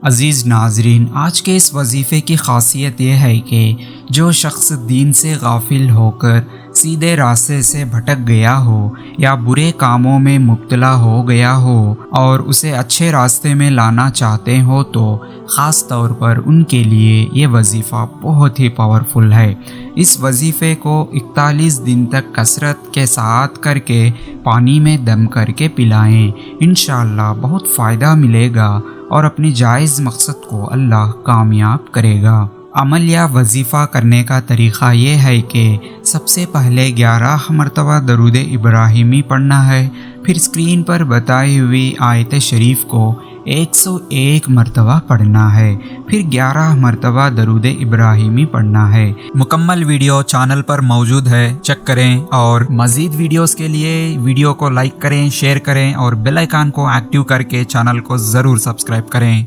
अज़ीज़ नाज़रीन, आज के इस वजीफ़े की ख़ासियत यह है कि जो शख्स दीन से गाफिल होकर सीधे रास्ते से भटक गया हो या बुरे कामों में मुब्तला हो गया हो और उसे अच्छे रास्ते में लाना चाहते हो तो ख़ास तौर पर उनके लिए ये वजीफ़ा बहुत ही पावरफुल है। इस वजीफ़े को 41 दिन तक कसरत के साथ करके पानी में दम करके पिलाएं। इंशाअल्लाह बहुत फ़ायदा मिलेगा और अपनी जायज़ मकसद को अल्लाह कामयाब करेगा। अमल या वजीफ़ा करने का तरीक़ा ये है कि सबसे पहले 11 मरतबा दरूद इब्राहिमी पढ़ना है, फिर स्क्रीन पर बताई हुई आयत शरीफ को 101 मरतबा पढ़ना है, फिर 11 मरतबा दरूद इब्राहिमी पढ़ना है। मुकम्मल वीडियो चैनल पर मौजूद है, चेक करें। और मज़ीद वीडियोस के लिए वीडियो को लाइक करें, शेयर करें और बेल आइकन को एक्टिव करके चैनल को ज़रूर सब्सक्राइब करें।